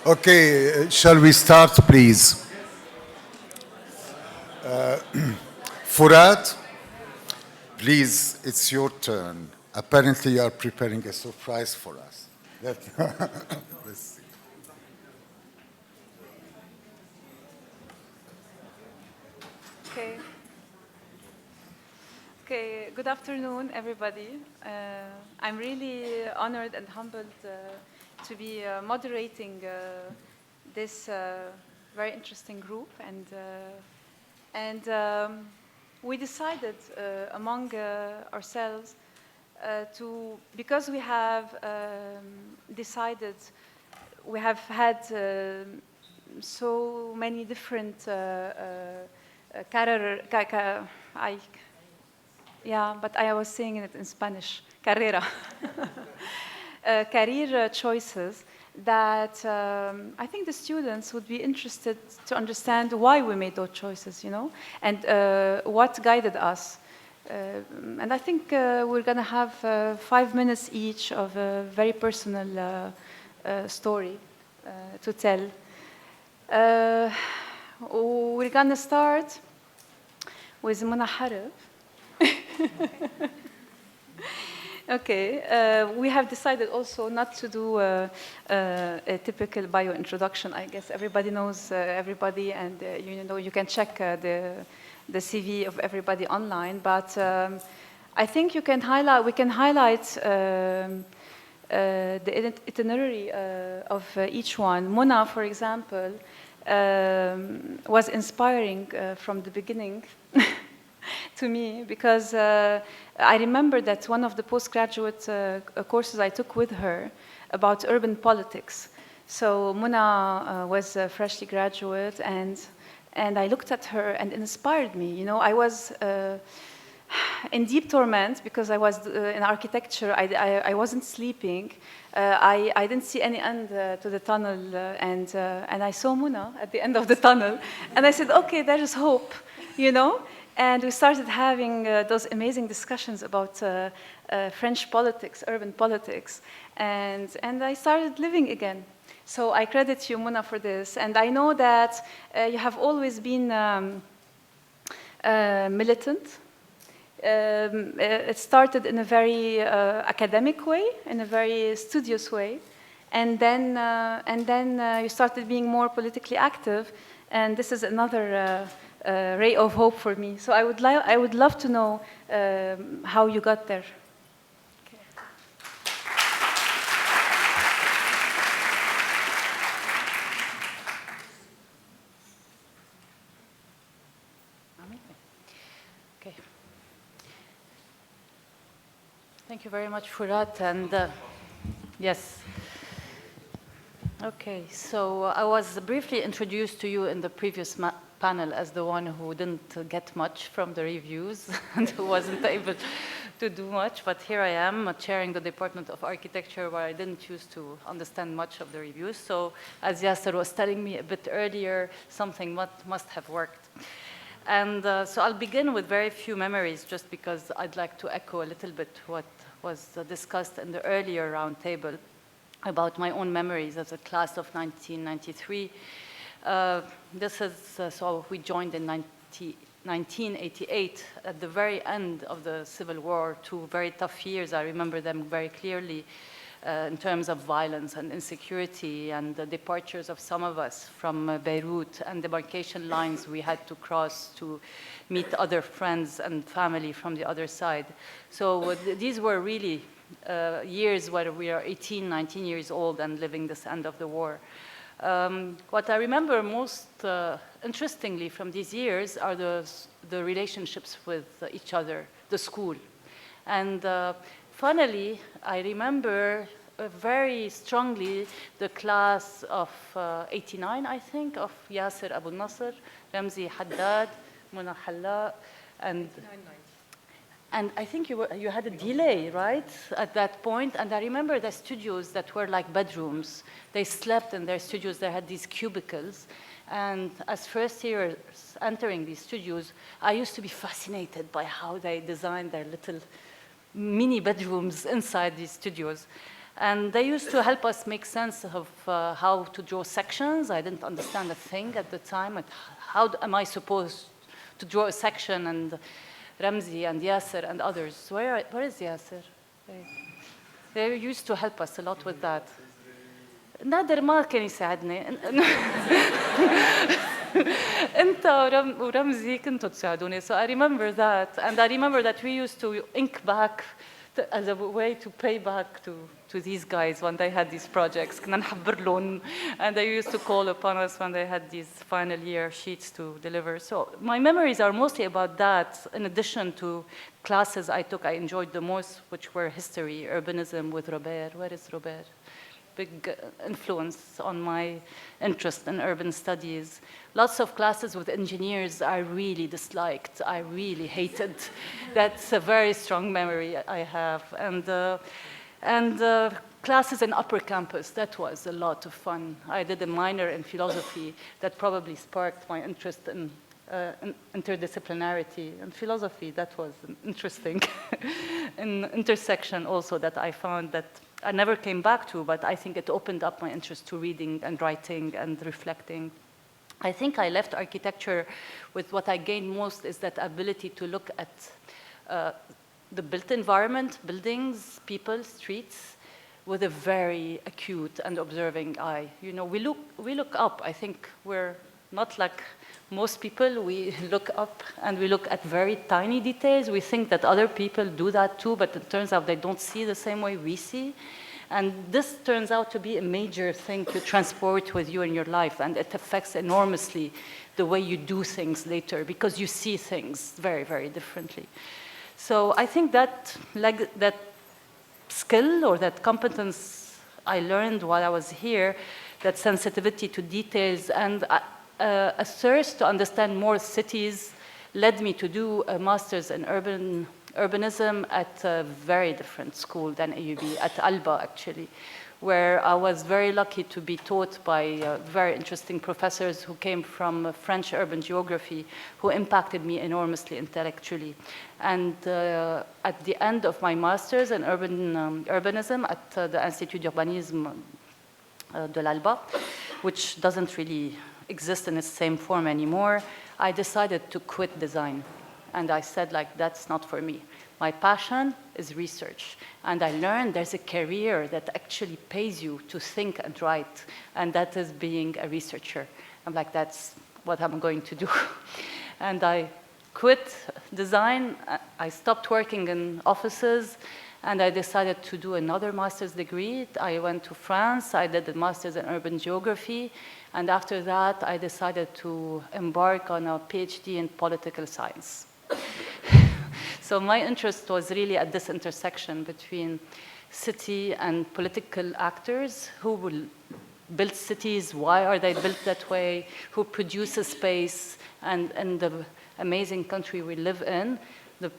Okay, shall we start, please? Fourat, please, it's your turn. Apparently, you are preparing a surprise for us. Let's see. Okay. Okay, good afternoon, everybody. I'm really honored and humbled to be moderating this very interesting group. And we decided among ourselves because we have decided, we have had so many different yeah, but I was saying it in Spanish, carrera. Career choices that I think the students would be interested to understand why we made those choices, you know, and what guided us. And I think we're going to have 5 minutes each of a very personal story to tell. We're going to start with Mona Harb. Okay, we have decided also not to do a typical bio introduction. I guess everybody knows everybody, and you know, you can check the CV of everybody online. But I think we can highlight the itinerary of each one. Mona, for example, was inspiring from the beginning. To me, because I remember that one of the postgraduate courses I took with her about urban politics. So Mona was a freshly graduate, and I looked at her and it inspired me. You know, I was in deep torment because I was in architecture. I wasn't sleeping. I didn't see any end to the tunnel, and I saw Mona at the end of the tunnel, and I said, okay, there is hope, you know. And we started having those amazing discussions about French politics, urban politics, and I started living again. So I credit you, Mona, for this. And I know that you have always been militant. It started in a very academic way, in a very studious way, and then you started being more politically active. And this is another ray of hope for me. So I would love to know how you got there. Okay. Okay. Thank you very much, Fourat. And yes. Okay, so I was briefly introduced to you in the previous panel as the one who didn't get much from the reviews and who wasn't able to do much, but here I am chairing the Department of Architecture, where I didn't choose to understand much of the reviews. So as Yasser was telling me a bit earlier, something must have worked. And so I'll begin with very few memories, just because I'd like to echo a little bit what was discussed in the earlier roundtable about my own memories as a class of 1993. This is, so we joined in 1988 at the very end of the Civil War, 2 very tough years. I remember them very clearly in terms of violence and insecurity and the departures of some of us from Beirut and demarcation lines we had to cross to meet other friends and family from the other side. So these were really years where we are 18, 19 years old and living this end of the war. What I remember most interestingly from these years are the relationships with each other, the school. And funnily, I remember very strongly the class of 89, I think, of Yasser Abu Nasr, Ramzi Haddad, Mona Hallak, and I think you had a delay, right, at that point. And I remember the studios that were like bedrooms. They slept in their studios. They had these cubicles. And as first years entering these studios, I used to be fascinated by how they designed their little mini bedrooms inside these studios. And they used to help us make sense of how to draw sections. I didn't understand a thing at the time. How am I supposed to draw a section? And Ramzi and Yasser and others. Where is Yasser? They used to help us a lot with that. نادر ما كان يساعدني. انت ورمزي كنتوا تساعدوني. So I remember that, and I remember that we used to ink back as a way to pay back to these guys when they had these projects. كنا نحبر لهم, and they used to call upon us when they had these final year sheets to deliver. So my memories are mostly about that, in addition to classes I took I enjoyed the most, which were history, urbanism with Robert. Where is Robert? Big influence on my interest in urban studies. Lots of classes with engineers I really disliked, I really hated. That's a very strong memory I have. And classes in upper campus, that was a lot of fun. I did a minor in philosophy that probably sparked my interest in interdisciplinarity and philosophy. That was interesting. An intersection also that I found that I never came back to, but I think it opened up my interest to reading and writing and reflecting. I think I left architecture with what I gained most is that ability to look at the built environment, buildings, people, streets, with a very acute and observing eye. You know, we look up. I think we're not like most people. We look up and we look at very tiny details. We think that other people do that too, but it turns out they don't see the same way we see. And this turns out to be a major thing to transport with you in your life, and it affects enormously the way you do things later, because you see things very, very differently. So I think that skill or that competence I learned while I was here, that sensitivity to details and a thirst to understand more cities, led me to do a master's in urbanism at a very different school than AUB, at Alba actually, where I was very lucky to be taught by very interesting professors who came from French urban geography, who impacted me enormously intellectually. And at the end of my master's in urbanism at the Institut d'Urbanisme de l'Alba, which doesn't really exist in its same form anymore, I decided to quit design. And I said, like, that's not for me. My passion is research. And I learned there's a career that actually pays you to think and write, and that is being a researcher. I'm like, that's what I'm going to do. And I quit design. I stopped working in offices, and I decided to do another master's degree. I went to France. I did a master's in urban geography. And after that, I decided to embark on a PhD in political science. So my interest was really at this intersection between city and political actors. Who will build cities? Why are they built that way? Who produces space? And in the amazing country we live in, the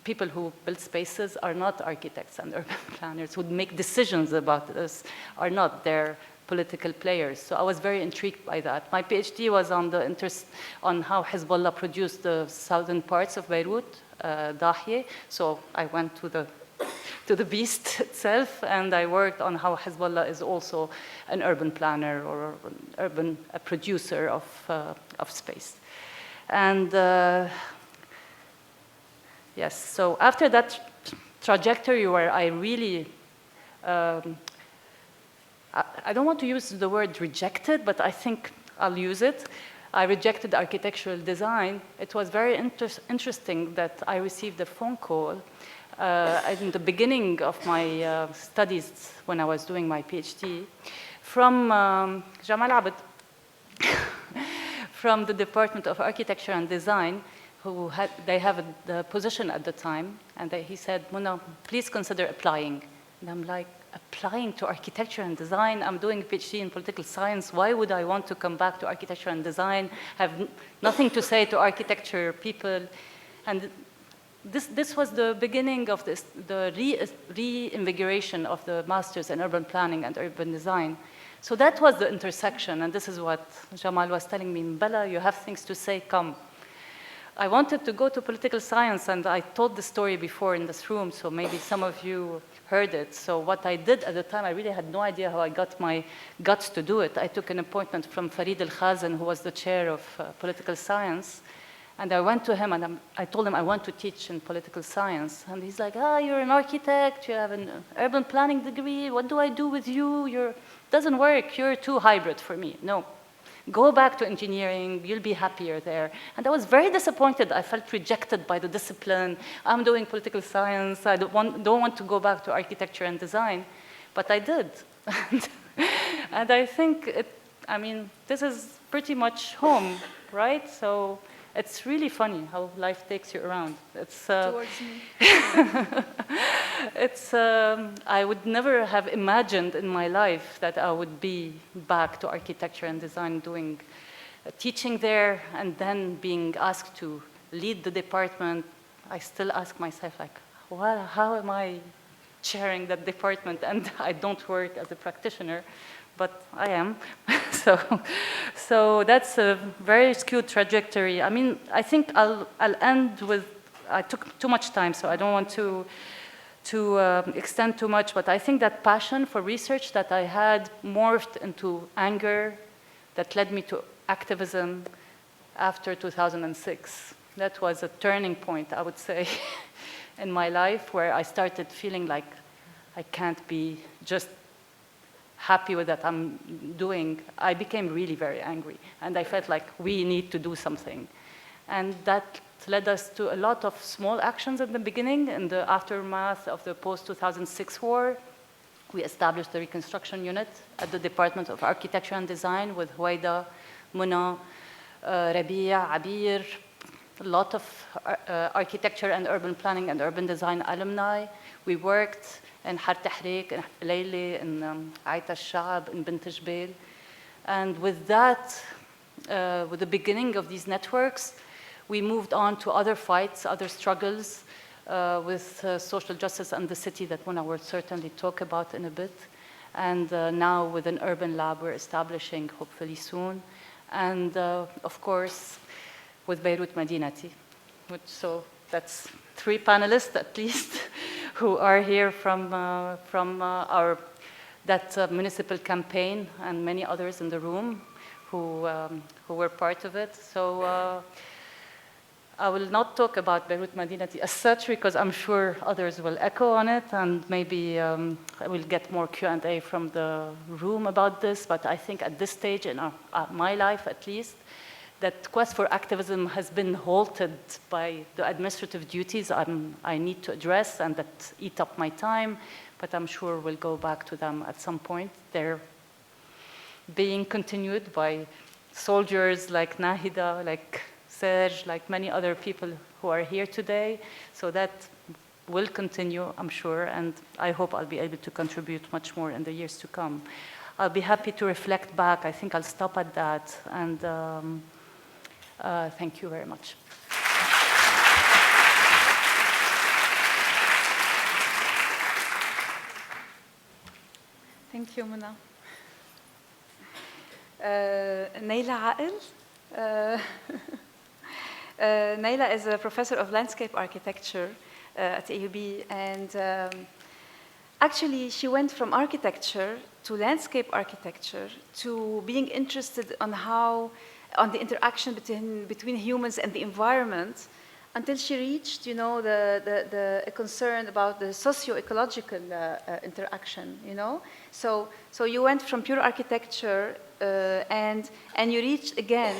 people who build spaces are not architects and urban planners. Who make decisions about this are not. They're political players. So I was very intrigued by that. My PhD was on the interest on how Hezbollah produced the southern parts of Beirut, Dahieh. So I went to the beast itself, and I worked on how Hezbollah is also an urban planner or a producer of space. And yes, so after that trajectory where I really I don't want to use the word rejected, but I think I'll use it. I rejected architectural design. It was very interesting that I received a phone call in the beginning of my studies when I was doing my PhD from Jamal Abed, from the Department of Architecture and Design, they have the position at the time, and he said, Mona, please consider applying. And I'm like, applying to architecture and design? I'm doing a PhD in political science. Why would I want to come back to architecture and design? Have nothing to say to architecture people. And this was the beginning of the reinvigoration of the masters in urban planning and urban design. So that was the intersection, and this is what Jamal was telling me, Mbala, you have things to say, come. I wanted to go to political science, and I told the story before in this room, so maybe some of you heard it. So what I did at the time, I really had no idea how I got my guts to do it. I took an appointment from Farid El-Khazen, who was the chair of political science. And I went to him and I told him I want to teach in political science. And he's like, you're an architect, you have an urban planning degree, what do I do with you? Doesn't work, you're too hybrid for me. No, go back to engineering, you'll be happier there. And I was very disappointed. I felt rejected by the discipline. I'm doing political science, I don't want to go back to architecture and design. But I did. And I think, this is pretty much home, right? So it's really funny how life takes you around. Towards me. I would never have imagined in my life that I would be back to architecture and design doing teaching there and then being asked to lead the department. I still ask myself, like, well, how am I chairing that department and I don't work as a practitioner? But I am. so that's a very skewed trajectory. I think I'll end with, I took too much time, so I don't want to extend too much, but I think that passion for research that I had morphed into anger that led me to activism after 2006. That was a turning point, I would say, in my life, where I started feeling like I can't be just happy with that I'm doing. I became really very angry, and I felt like we need to do something. And that led us to a lot of small actions in the beginning. In the aftermath of the post-2006 war, we established the reconstruction unit at the Department of Architecture and Design with Huwaida, Muna, Rabia, Abir, a lot of architecture and urban planning and urban design alumni. We worked in Har Tahrik, in Layli, in Aita Shab, in Bint Jbeil. And with that, with the beginning of these networks, we moved on to other fights, other struggles with social justice and the city that Mona will certainly talk about in a bit. And now with an urban lab we're establishing, hopefully soon. And of course, with Beirut Madinati. So that's 3 panelists at least who are here from our municipal campaign, and many others in the room who were part of it. So I will not talk about Beirut Madinati as such, because I'm sure others will echo on it, and maybe I will get more Q&A from the room about this. But I think at this stage in my life, at least, that quest for activism has been halted by the administrative duties I need to address and that eat up my time, but I'm sure we'll go back to them at some point. They're being continued by soldiers like Nahida, like Serge, like many other people who are here today. So that will continue, I'm sure, and I hope I'll be able to contribute much more in the years to come. I'll be happy to reflect back. I think I'll stop at that, and thank you very much. Thank you, Mona. Nayla Al-Akl. Nayla is a professor of landscape architecture at AUB, and actually she went from architecture to landscape architecture to being interested on the interaction between humans and the environment, until she reached, the concern about the socio-ecological interaction, So you went from pure architecture and you reached again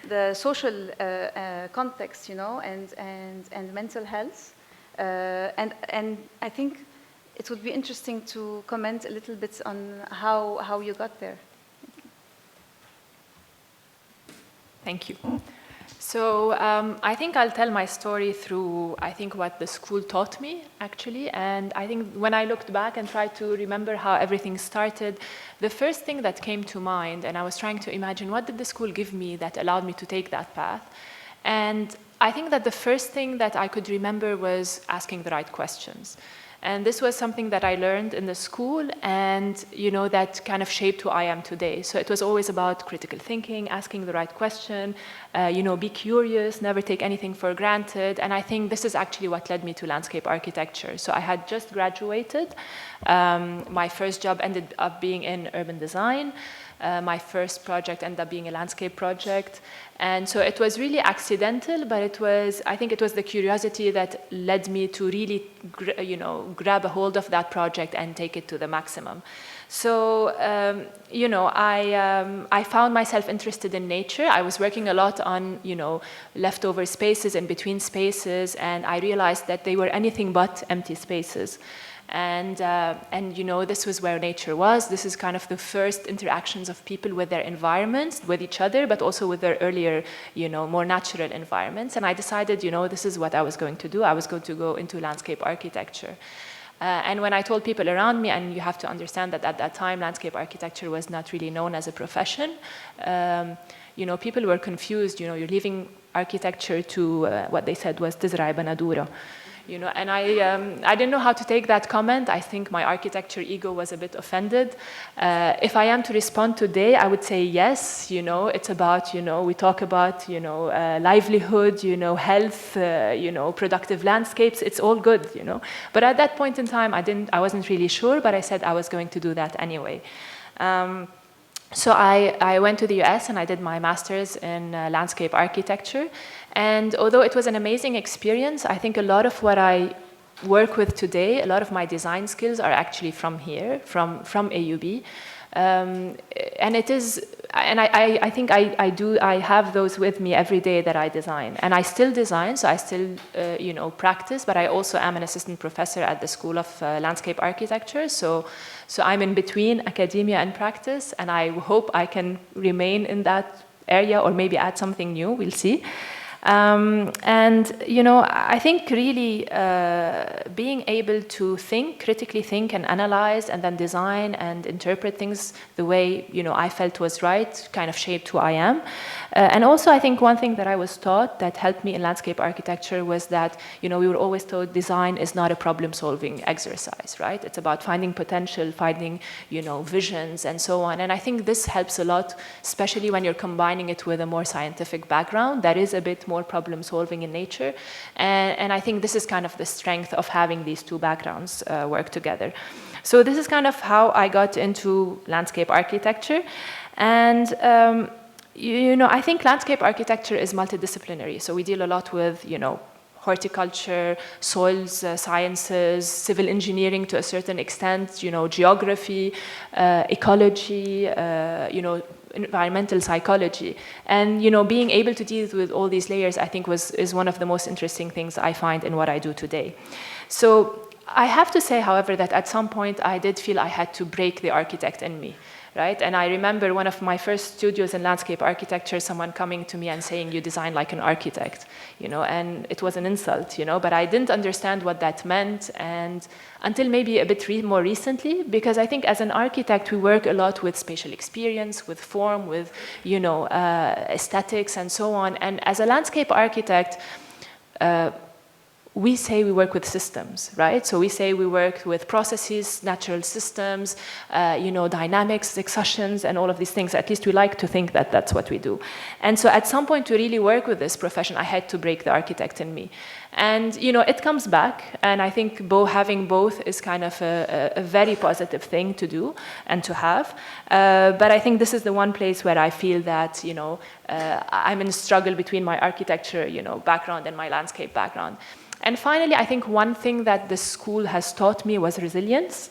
the social context, and mental health, and I think it would be interesting to comment a little bit on how you got there. Thank you. So I think I'll tell my story through, what the school taught me, actually. And I think when I looked back and tried to remember how everything started, the first thing that came to mind, and I was trying to imagine, what did the school give me that allowed me to take that path? And I think that the first thing that I could remember was asking the right questions. And this was something that I learned in the school, and that kind of shaped who I am today. So it was always about critical thinking, asking the right question, be curious, never take anything for granted. And I think this is actually what led me to landscape architecture. So I had just graduated. My first job ended up being in urban design. My first project ended up being a landscape project. And so it was really accidental, but I think it was the curiosity that led me to really, grab a hold of that project and take it to the maximum. So, I found myself interested in nature. I was working a lot on, leftover spaces and between spaces, and I realized that they were anything but empty spaces. And this was where nature was. This is kind of the first interactions of people with their environments, with each other, but also with their earlier, more natural environments. And I decided, this is what I was going to do. I was going to go into landscape architecture. And when I told people around me, and you have to understand that at that time, landscape architecture was not really known as a profession, people were confused. You're leaving architecture to what they said was تزرع بندورة. And I didn't know how to take that comment. I think my architecture ego was a bit offended. If I am to respond today, I would say yes. It's about, we talk about, livelihood, health, productive landscapes. It's all good, But at that point in time, I wasn't really sure, but I said I was going to do that anyway. So I went to the US and I did my master's in landscape architecture. And although it was an amazing experience, I think a lot of what I work with today, a lot of my design skills are actually from here, from AUB. And it is, and I think I have those with me every day that I design. And I still design, so I still, practice, but I also am an assistant professor at the School of Landscape Architecture. So I'm in between academia and practice, and I hope I can remain in that area or maybe add something new, we'll see. I think really being able to critically think and analyze and then design and interpret things the way, I felt was right, kind of shaped who I am. And also I think one thing that I was taught that helped me in landscape architecture was that, we were always told design is not a problem-solving exercise, right? It's about finding potential, finding, visions and so on. And I think this helps a lot, especially when you're combining it with a more scientific background that is a bit more problem-solving in nature. And I think this is kind of the strength of having these two backgrounds work together. So this is kind of how I got into landscape architecture. And I think landscape architecture is multidisciplinary. So we deal a lot with, horticulture, soils sciences, civil engineering to a certain extent, geography, ecology, environmental psychology. And, being able to deal with all these layers, I think is one of the most interesting things I find in what I do today. So I have to say, however, that at some point I did feel I had to break the architect in me. Right? And I remember one of my first studios in landscape architecture, someone coming to me and saying, you design like an architect, and it was an insult, but I didn't understand what that meant, and until maybe a bit more recently, because I think as an architect, we work a lot with spatial experience, with form, with, aesthetics and so on. And as a landscape architect, we say we work with systems, right? So we say we work with processes, natural systems, dynamics, successions, and all of these things. At least we like to think that that's what we do. And so at some point to really work with this profession, I had to break the architect in me. And, it comes back, and I think having both is kind of a very positive thing to do and to have. But I think this is the one place where I feel that, I'm in a struggle between my architecture, background and my landscape background. And finally, I think one thing that the school has taught me was resilience.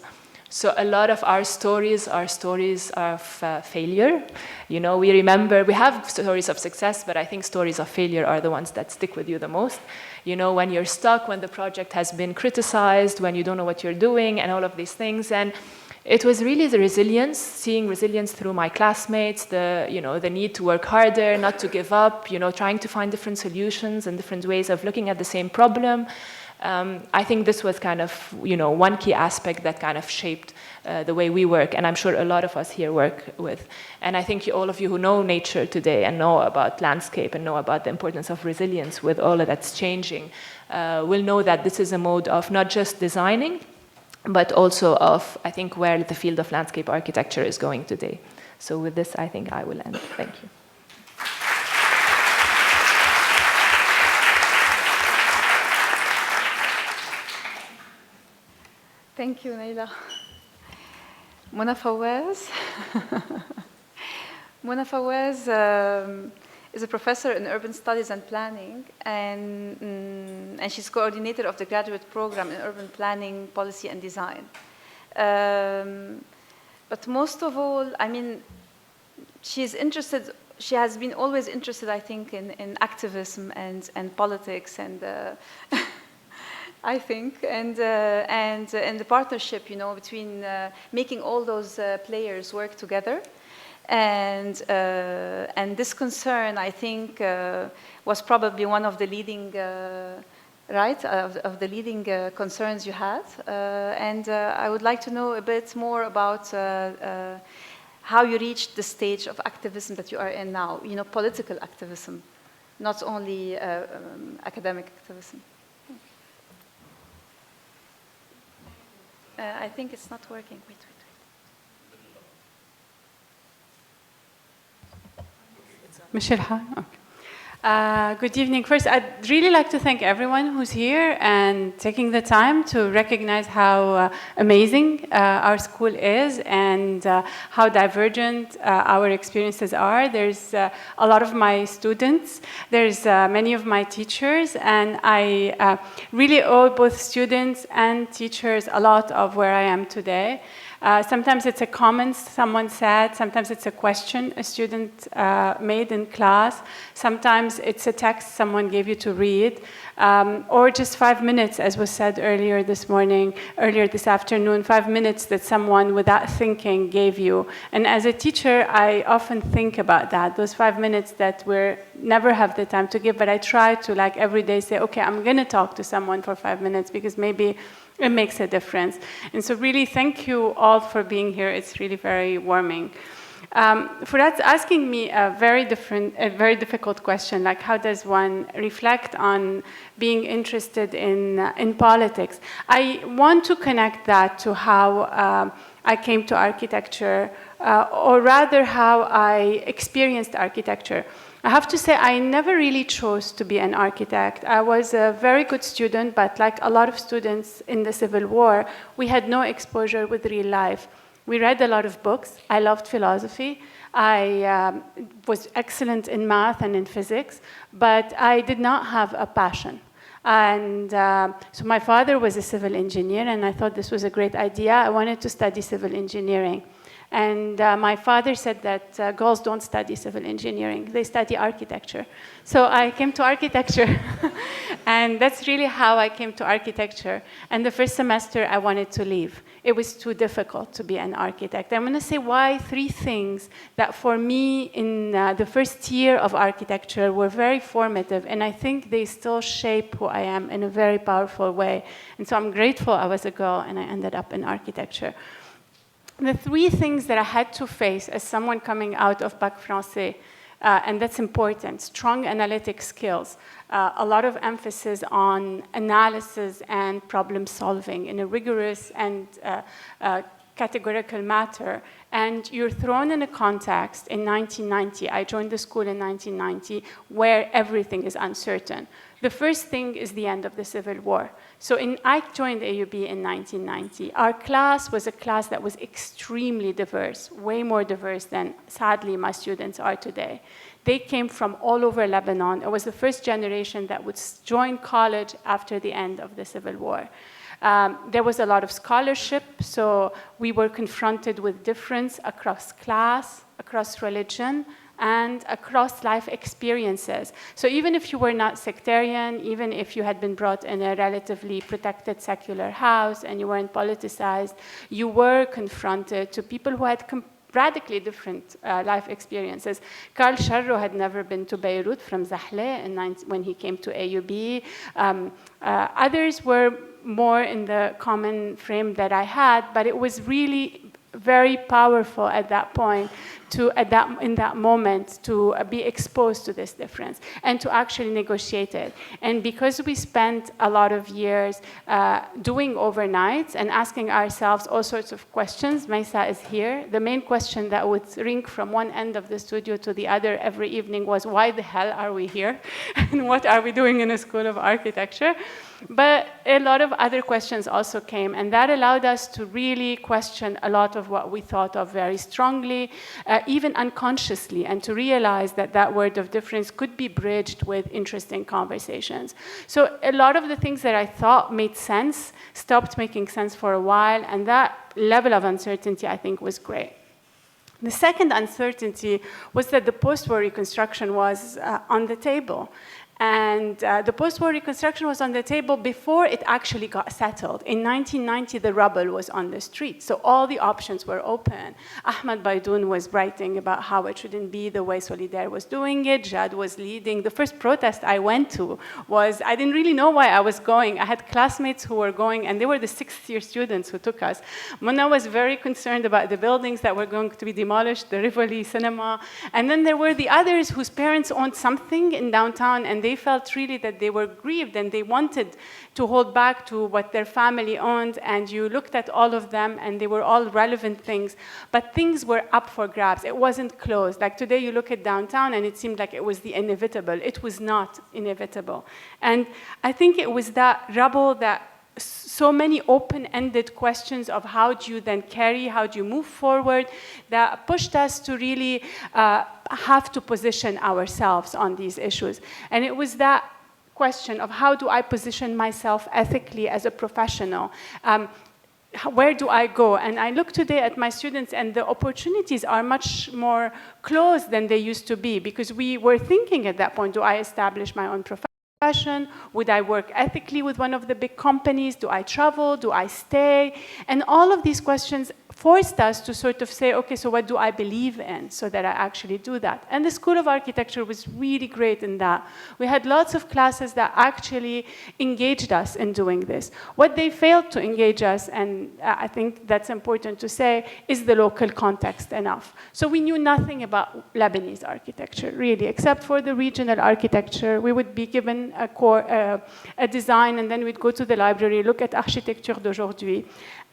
So a lot of our stories are stories of failure. We have stories of success, but I think stories of failure are the ones that stick with you the most. When you're stuck, when the project has been criticized, when you don't know what you're doing, and all of these things. And it was really the resilience, seeing resilience through my classmates, the need to work harder, not to give up, trying to find different solutions and different ways of looking at the same problem. I think this was kind of, one key aspect that kind of shaped the way we work, and I'm sure a lot of us here work with. And I think all of you who know nature today and know about landscape and know about the importance of resilience with all of that's changing will know that this is a mode of not just designing, but also of, I think, where the field of landscape architecture is going today. So with this, I think I will end. Thank you. Thank you, Nayla. Mona Fawaz. Mona Fawaz is a professor in urban studies and planning, and she's coordinator of the graduate program in urban planning, policy, and design. But most of all, I mean, she has been always interested, I think, in activism and politics and I think, and the partnership, you know, between making all those players work together. And this concern, I think, was probably one of the leading, of the leading concerns you had. And I would like to know a bit more about how you reached the stage of activism that you are in now, you know, political activism, not only academic activism. I think it's not working. Wait. Michelle, hi. Okay. Good evening. First, I'd really like to thank everyone who's here and taking the time to recognize how amazing our school is and how divergent our experiences are. There's a lot of my students, there's many of my teachers, and I really owe both students and teachers a lot of where I am today. Sometimes it's a comment someone said, sometimes it's a question a student made in class, sometimes it's a text someone gave you to read, or just 5 minutes, as was said earlier this afternoon, 5 minutes that someone without thinking gave you. And as a teacher, I often think about that, those 5 minutes that we never have the time to give, but I try to, like, every day say, okay, I'm gonna talk to someone for 5 minutes because maybe it makes a difference. And so really, thank you all for being here. It's really very warming. Fourat's asking me a very difficult question, like how does one reflect on being interested in politics? I want to connect that to how I came to architecture, or rather how I experienced architecture. I have to say, I never really chose to be an architect. I was a very good student, but like a lot of students in the Civil War, we had no exposure with real life. We read a lot of books. I loved philosophy. I was excellent in math and in physics, but I did not have a passion. And so my father was a civil engineer, and I thought this was a great idea. I wanted to study civil engineering. And my father said that girls don't study civil engineering, they study architecture. So I came to architecture. And that's really how I came to architecture. And the first semester, I wanted to leave. It was too difficult to be an architect. I'm gonna say why 3 things that for me in the first year of architecture were very formative, and I think they still shape who I am in a very powerful way. And so I'm grateful I was a girl and I ended up in architecture. The 3 things that I had to face as someone coming out of Bac Français, and that's important, strong analytic skills, a lot of emphasis on analysis and problem solving in a rigorous and categorical matter. And you're thrown in a context in 1990, I joined the school in 1990, where everything is uncertain. The first thing is the end of the Civil War. So I joined AUB in 1990. Our class was a class that was extremely diverse, way more diverse than, sadly, my students are today. They came from all over Lebanon. It was the first generation that would join college after the end of the Civil War. There was a lot of scholarship, so we were confronted with difference across class, across religion, and across life experiences. So even if you were not sectarian, even if you had been brought in a relatively protected secular house and you weren't politicized, you were confronted to people who had radically different life experiences. Karl Sharro had never been to Beirut from Zahle when he came to AUB. Others were more in the common frame that I had, but it was really very powerful at that point, in that moment, to be exposed to this difference and to actually negotiate it. And because we spent a lot of years doing overnights and asking ourselves all sorts of questions, Maysa is here. The main question that would ring from one end of the studio to the other every evening was, why the hell are we here? And what are we doing in a school of architecture? But a lot of other questions also came, and that allowed us to really question a lot of what we thought of very strongly, even unconsciously, and to realize that that word of difference could be bridged with interesting conversations. So a lot of the things that I thought made sense stopped making sense for a while, and that level of uncertainty, I think, was great. The second uncertainty was that the post-war reconstruction was on the table. And the post-war reconstruction was on the table before it actually got settled. In 1990, the rubble was on the street, so all the options were open. Ahmed Baidoun was writing about how it shouldn't be the way Solidaire was doing it. Jad was leading. The first protest I went to was, I didn't really know why I was going. I had classmates who were going, and they were the sixth-year students who took us. Mona was very concerned about the buildings that were going to be demolished, the Rivoli cinema. And then there were the others whose parents owned something in downtown, and they felt really that they were grieved and they wanted to hold back to what their family owned, and you looked at all of them and they were all relevant things, but things were up for grabs. It wasn't closed. Like today you look at downtown and it seemed like it was the inevitable. It was not inevitable. And I think it was that rubble, that so many open-ended questions of how do you then carry, how do you move forward, that pushed us to really have to position ourselves on these issues. And it was that question of how do I position myself ethically as a professional? Where do I go? And I look today at my students, and the opportunities are much more close than they used to be, because we were thinking at that point, do I establish my own profession? Would I work ethically with one of the big companies? Do I travel? Do I stay? And all of these questions forced us to sort of say, okay, so what do I believe in so that I actually do that? And the School of Architecture was really great in that. We had lots of classes that actually engaged us in doing this. What they failed to engage us, and I think that's important to say, is the local context enough. So we knew nothing about Lebanese architecture, really, except for the regional architecture. We would be given a design, and then we'd go to the library, look at Architecture d'aujourd'hui.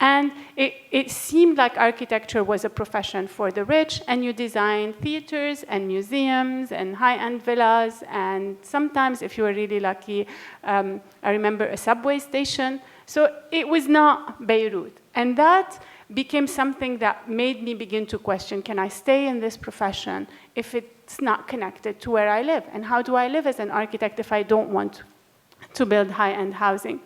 And it seemed like architecture was a profession for the rich, and you design theaters and museums and high-end villas, and sometimes, if you were really lucky, I remember a subway station. So it was not Beirut. And that became something that made me begin to question, can I stay in this profession if it's not connected to where I live? And how do I live as an architect if I don't want to build high-end housing?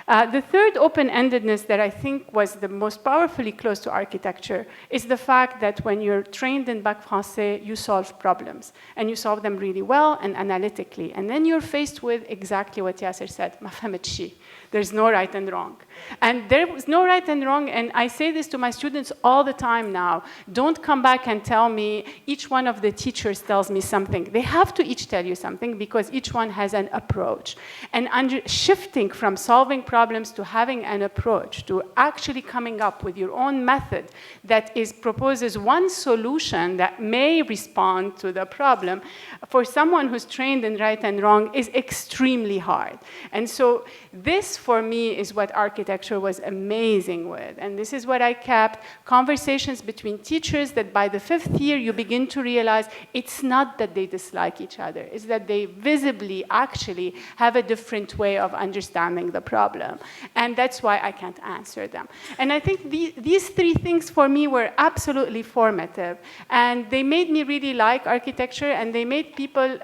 The third open-endedness that I think was the most powerfully close to architecture is the fact that when you're trained in Bac Français, you solve problems, and you solve them really well and analytically. And then you're faced with exactly what Yasser said, ما فهمت شي. There's no right and wrong. And there was no right and wrong, and I say this to my students all the time now. Don't come back and tell me each one of the teachers tells me something. They have to each tell you something because each one has an approach. And shifting from solving problems to having an approach, to actually coming up with your own method that proposes one solution that may respond to the problem, for someone who's trained in right and wrong is extremely hard. And so this, for me, is what architecture was amazing with. And this is what I kept, conversations between teachers that by the 5th year, you begin to realize it's not that they dislike each other, it's that they visibly actually have a different way of understanding the problem. And that's why I can't answer them. And I think these three things for me were absolutely formative. And they made me really like architecture, and they made people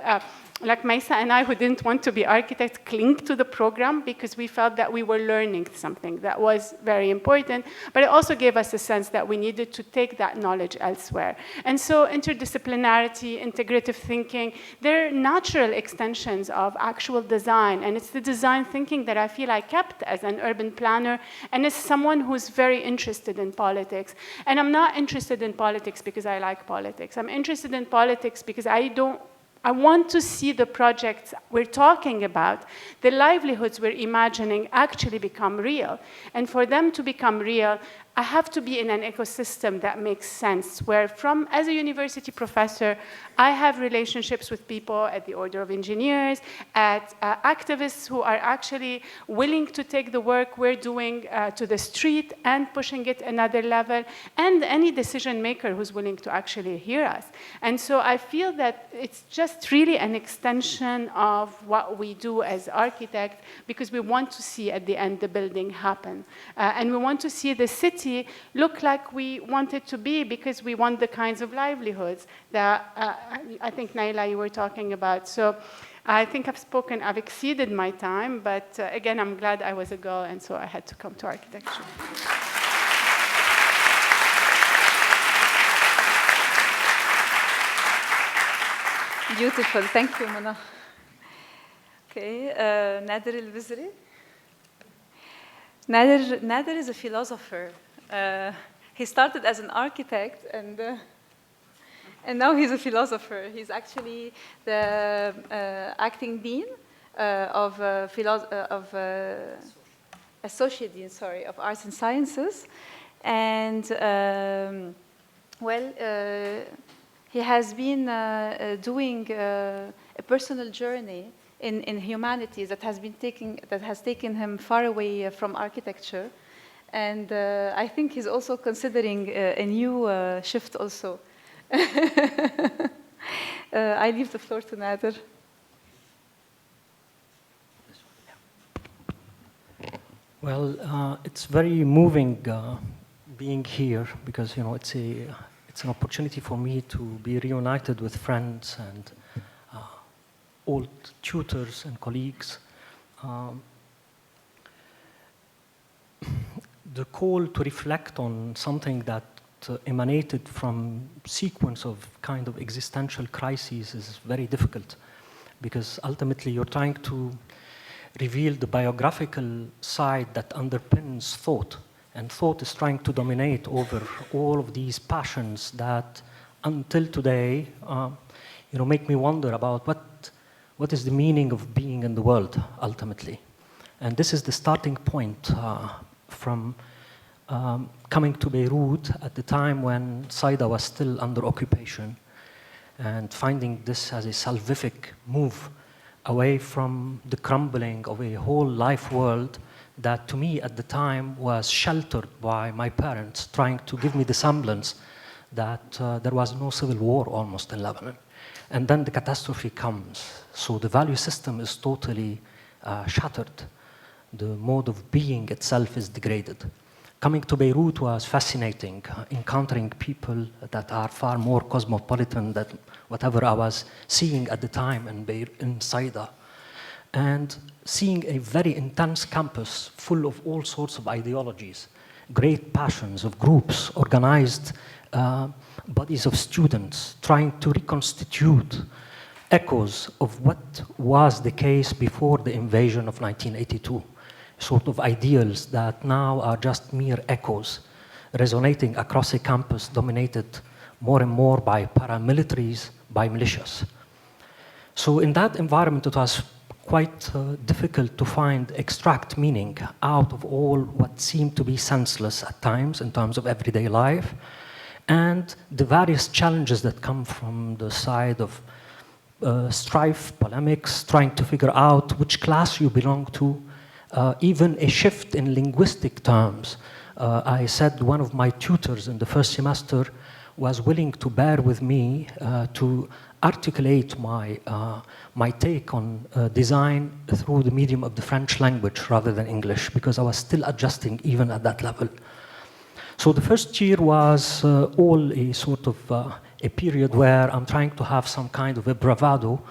like Maysa and I, who didn't want to be architects, cling to the program because we felt that we were learning something that was very important, but it also gave us a sense that we needed to take that knowledge elsewhere. And so interdisciplinarity, integrative thinking, they're natural extensions of actual design, and it's the design thinking that I feel I kept as an urban planner and as someone who's very interested in politics. And I'm not interested in politics because I like politics. I'm interested in politics because I want to see the projects we're talking about, the livelihoods we're imagining, actually become real. And for them to become real, I have to be in an ecosystem that makes sense, where as a university professor, I have relationships with people at the Order of Engineers, at activists who are actually willing to take the work we're doing to the street and pushing it another level, and any decision maker who's willing to actually hear us. And so I feel that it's just really an extension of what we do as architects, because we want to see at the end the building happen. And we want to see the city look like we want it to be, because we want the kinds of livelihoods that I think, Nayla, you were talking about. So I think I've exceeded my time, but again, I'm glad I was a girl, and so I had to come to architecture. Beautiful. Thank you, Mona. Okay, Nader El-Bizri. Nader is a philosopher. He started as an architect, and now he's a philosopher. He's actually the acting dean associate dean, sorry, of arts and sciences, and he has been doing a personal journey in humanities that has taken him far away from architecture, and I think he's also considering a new shift also. I leave the floor to Nader. Well, it's very moving being here, because it's an opportunity for me to be reunited with friends and old tutors and colleagues. The call to reflect on something that emanated from sequence of kind of existential crises is very difficult, because ultimately you're trying to reveal the biographical side that underpins thought, and thought is trying to dominate over all of these passions that until today make me wonder about what is the meaning of being in the world ultimately. And this is the starting point from coming to Beirut at the time when Saida was still under occupation, and finding this as a salvific move away from the crumbling of a whole life world that to me at the time was sheltered by my parents, trying to give me the semblance that there was no civil war almost in Lebanon. And then the catastrophe comes. So the value system is totally shattered. The mode of being itself is degraded. Coming to Beirut was fascinating, encountering people that are far more cosmopolitan than whatever I was seeing at the time in Saida. And seeing a very intense campus full of all sorts of ideologies, great passions of groups, organized bodies of students trying to reconstitute echoes of what was the case before the invasion of 1982. Sort of ideals that now are just mere echoes, resonating across a campus dominated more and more by paramilitaries, by militias. So in that environment, it was quite difficult to extract meaning out of all what seemed to be senseless at times in terms of everyday life, and the various challenges that come from the side of strife, polemics, trying to figure out which class you belong to, even a shift in linguistic terms. I said one of my tutors in the first semester was willing to bear with me to articulate my take on design through the medium of the French language rather than English, because I was still adjusting even at that level. So the first year was all a sort of a period where I'm trying to have some kind of a bravado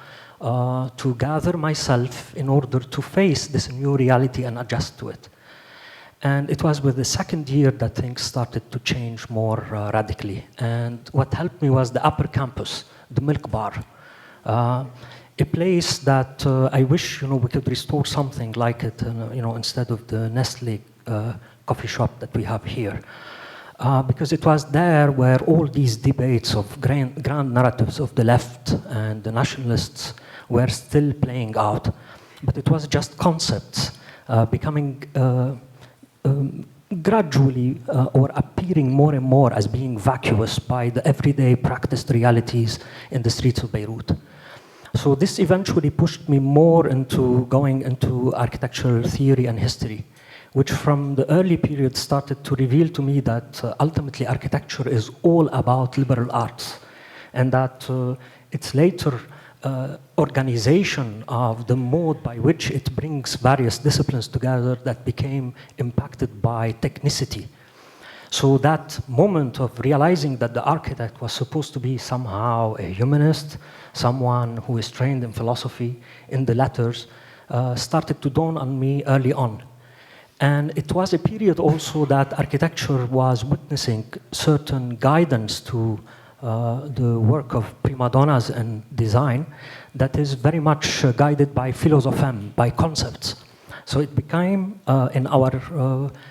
to gather myself in order to face this new reality and adjust to it. And it was with the second year that things started to change more radically. And what helped me was the upper campus, the Milk Bar, a place that I wish we could restore something like it, instead of the Nestle coffee shop that we have here. Because it was there where all these debates of grand narratives of the left and the nationalists were still playing out. But it was just concepts becoming gradually or appearing more and more as being vacuous by the everyday practiced realities in the streets of Beirut. So this eventually pushed me more into going into architectural theory and history, which from the early period started to reveal to me that ultimately architecture is all about liberal arts, and that its later organization of the mode by which it brings various disciplines together that became impacted by technicity. So that moment of realizing that the architect was supposed to be somehow a humanist, someone who is trained in philosophy, in the letters, started to dawn on me early on. And it was a period also that architecture was witnessing certain guidance to the work of prima donnas in design that is very much guided by philosopheme, by concepts. So it became, in our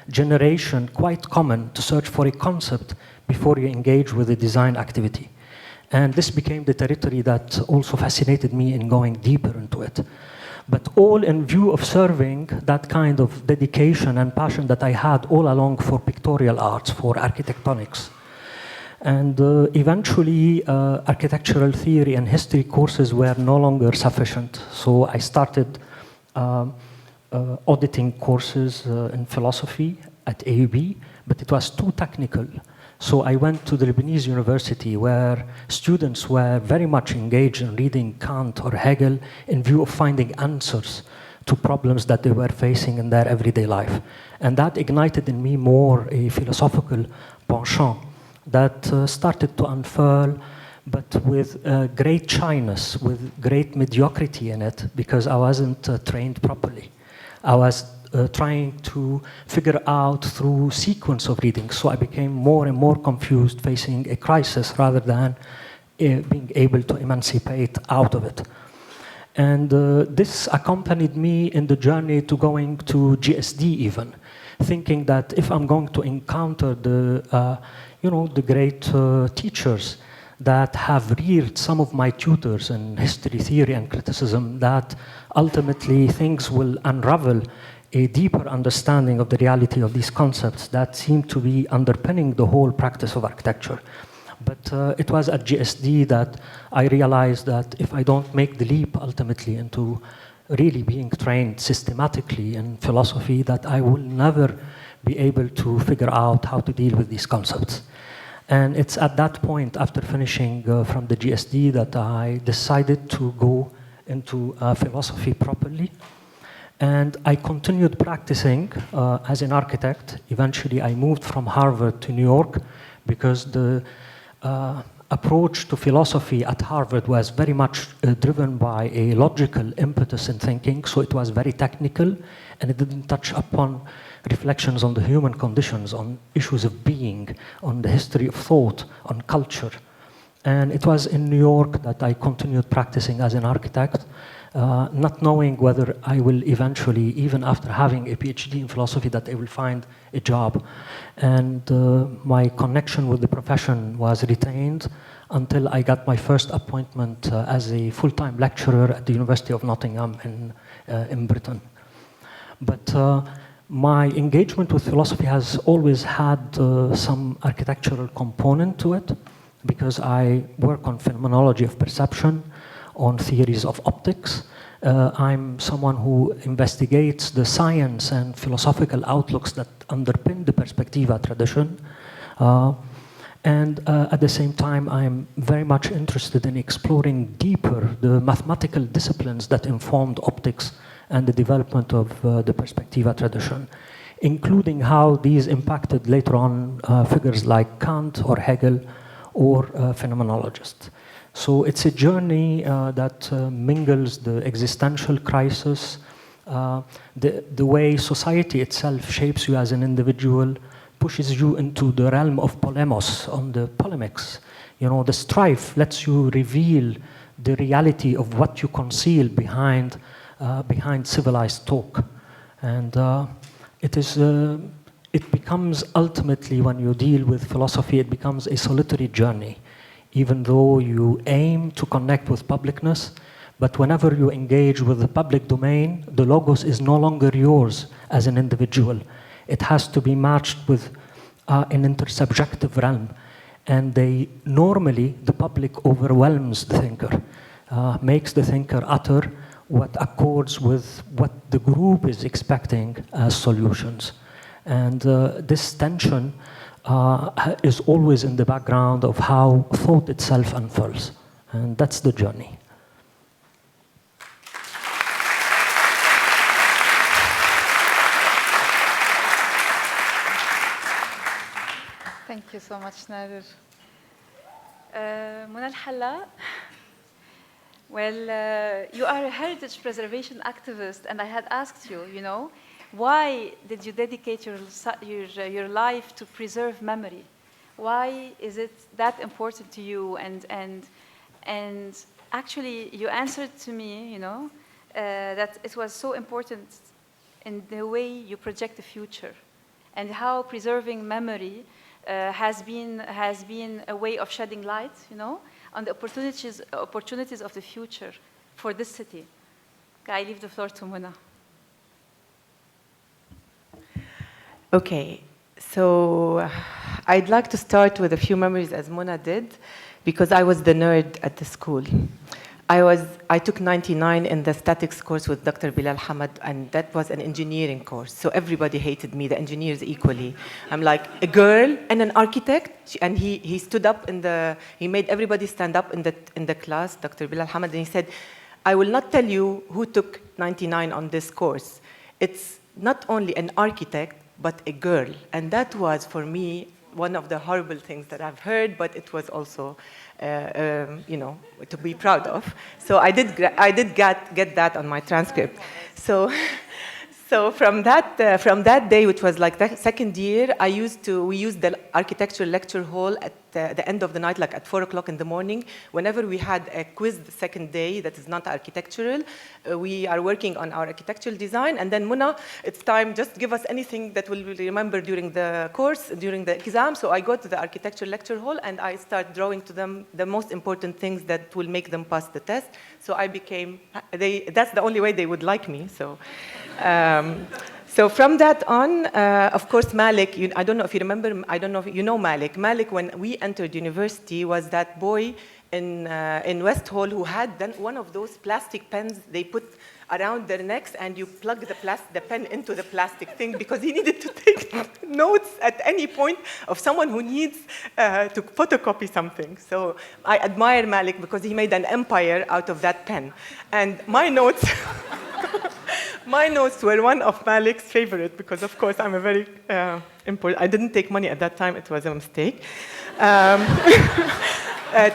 generation, quite common to search for a concept before you engage with the design activity. And this became the territory that also fascinated me in going deeper into it. But all in view of serving that kind of dedication and passion that I had all along for pictorial arts, for architectonics. And eventually, architectural theory and history courses were no longer sufficient. So I started auditing courses in philosophy at AUB, but it was too technical. So I went to the Lebanese University, where students were very much engaged in reading Kant or Hegel in view of finding answers to problems that they were facing in their everyday life. And that ignited in me more a philosophical penchant that started to unfurl, but with great shyness, with great mediocrity in it, because I wasn't trained properly. I was trying to figure out through sequence of reading, so I became more and more confused, facing a crisis rather than being able to emancipate out of it. And this accompanied me in the journey to going to GSD even, thinking that if I'm going to encounter the great teachers that have reared some of my tutors in history, theory, and criticism, that ultimately things will unravel a deeper understanding of the reality of these concepts that seem to be underpinning the whole practice of architecture. But it was at GSD that I realized that if I don't make the leap ultimately into really being trained systematically in philosophy, that I will never be able to figure out how to deal with these concepts. And it's at that point, after finishing from the GSD, that I decided to go into philosophy properly. And I continued practicing as an architect. Eventually, I moved from Harvard to New York because the approach to philosophy at Harvard was very much driven by a logical impetus in thinking, so it was very technical, and it didn't touch upon reflections on the human conditions, on issues of being, on the history of thought, on culture. And it was in New York that I continued practicing as an architect, not knowing whether I will eventually, even after having a PhD in philosophy, that I will find a job. And my connection with the profession was retained until I got my first appointment as a full-time lecturer at the University of Nottingham in Britain. But my engagement with philosophy has always had some architectural component to it, because I work on phenomenology of perception, on theories of optics. I'm someone who investigates the science and philosophical outlooks that underpin the Perspectiva tradition. And at the same time, I'm very much interested in exploring deeper the mathematical disciplines that informed optics and the development of the Perspectiva tradition, including how these impacted later on figures like Kant or Hegel or phenomenologists. So it's a journey that mingles the existential crisis, the way society itself shapes you as an individual, pushes you into the realm of polemos, on the polemics. You know, the strife lets you reveal the reality of what you conceal behind civilized talk. And it becomes ultimately, when you deal with philosophy, it becomes a solitary journey. Even though you aim to connect with publicness, but whenever you engage with the public domain, the logos is no longer yours as an individual. it has to be matched with an intersubjective realm. And normally, the public overwhelms the thinker, makes the thinker utter what accords with what the group is expecting as solutions. And this tension is always in the background of how thought itself unfolds. And that's the journey. Thank you so much, Nader. Mona Al-Halla, well, you are a heritage preservation activist, and I had asked you, why did you dedicate your life to preserve memory? Why is it that important to you? And actually, you answered to me, that it was so important in the way you project the future, and how preserving memory has been a way of shedding light, on the opportunities of the future for this city. I leave the floor to Mona. Okay, so I'd like to start with a few memories as Mona did, because I was the nerd at the school. I took 99 in the statics course with Dr. Bilal Hamad, and that was an engineering course. So everybody hated me, the engineers equally. I'm like a girl and an architect, and he stood up he made everybody stand up in the class, Dr. Bilal Hamad, and he said, I will not tell you who took 99 on this course. It's not only an architect, but a girl. And that was, for me, one of the horrible things that I've heard, but it was also, to be proud of. So I did get that on my transcript. So from that day, which was like the second year, we used the architecture lecture hall at the end of the night, like at 4 o'clock in the morning. Whenever we had a quiz the second day that is not architectural, we are working on our architectural design. And then, Mona, it's time, just give us anything that we'll remember during the course, during the exam. So I go to the architecture lecture hall and I start drawing to them the most important things that will make them pass the test. So I became, that's the only way they would like me. So from that on, of course, Malik, I don't know if you remember, I don't know if you know Malik. Malik, when we entered university, was that boy in West Hall who had then one of those plastic pens they put around their necks, and you plug the pen into the plastic thing, because he needed to take notes at any point of someone who needs to photocopy something. So I admire Malik because he made an empire out of that pen. And my notes... My notes were one of Malik's favorite, because of course I'm a very important. I didn't take money at that time; it was a mistake.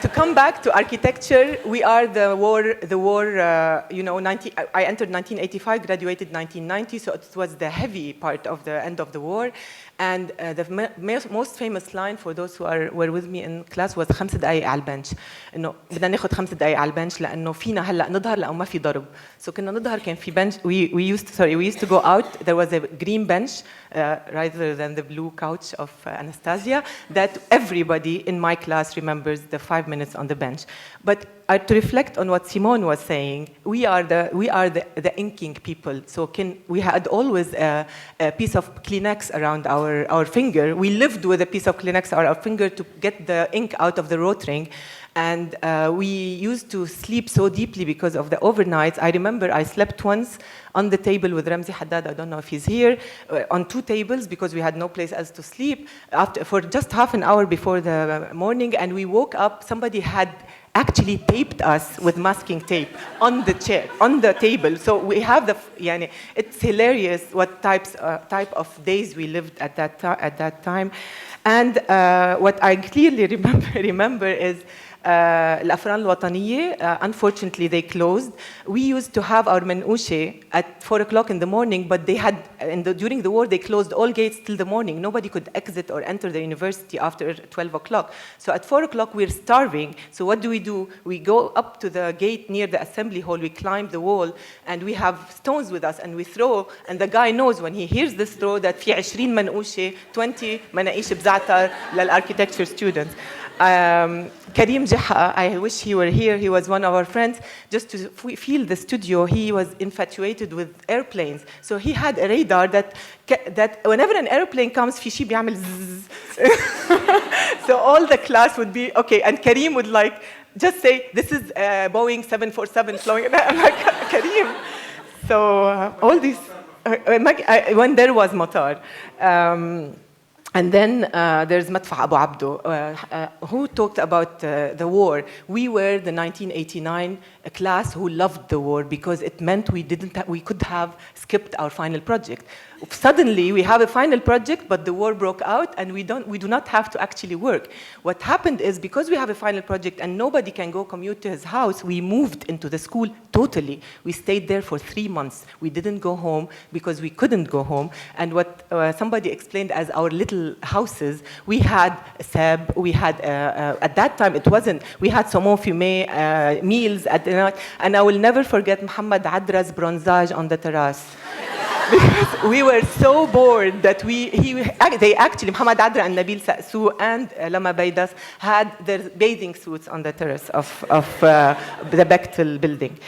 To come back to architecture, we are the war. I entered 1985, graduated 1990, so it was the heavy part of the end of the war. And the most famous line for those who were with me in class was 5 دقايق على البنش. إنه بدنا ناخد 5 دقايق على البنش لأنه فينا هلا نظهر لأنه ما في ضرب. So كنا نظهر كان في bench. We used to go out. There was a green bench rather than the blue couch of Anastasia that everybody in my class remembers the 5 minutes on the bench. But to reflect on what Simone was saying, we are the inking people. So we had always a piece of Kleenex around our finger. We lived with a piece of Kleenex around our finger to get the ink out of the rotring. And we used to sleep so deeply because of the overnights. I remember I slept once on the table with Ramzi Haddad, I don't know if he's here, on 2 tables because we had no place else to sleep for just half an hour before the morning. And we woke up, somebody had actually taped us with masking tape on the chair, on the table. So we have it's hilarious what type of days we lived at that time. And what I clearly remember is الأفران الوطنية, unfortunately they closed. We used to have our منقوشة at 4 o'clock in the morning, but they had, during the war, they closed all gates till the morning. Nobody could exit or enter the university after 12 o'clock. So at 4 o'clock, we're starving. So what do? We go up to the gate near the assembly hall, we climb the wall, and we have stones with us, and we throw, and the guy knows when he hears this throw that في 20 منقوشة, 20 مناقيش بزعتر للarchitecture students. Karim Jaha, I wish he were here. He was one of our friends. Just to feel the studio, he was infatuated with airplanes. So he had a radar that whenever an airplane comes, في شيء بيعمل zzz. So all the class would be, okay, and Karim would like, just say, this is Boeing 747 flowing. I'm like, Karim. So all these, when there was Matar. And then there's Madfa Abu Abdo, who talked about the war. We were the 1989 class who loved the war because it meant we could have skipped our final project. Suddenly, we have a final project, but the war broke out, and we do not have to actually work. What happened is, because we have a final project and nobody can go commute to his house, we moved into the school totally. We stayed there for 3 months. We didn't go home because we couldn't go home. And what somebody explained as our little houses, we had sab, we had, at that time it wasn't, we had saumon fumé, meals at the night, and I will never forget Muhammad Adra's bronzage on the terrace. Because we were so bored that they actually, Muhammad Adra and Nabil Sa'su and Lama Baidas had their bathing suits on the terrace of the Bechtel building.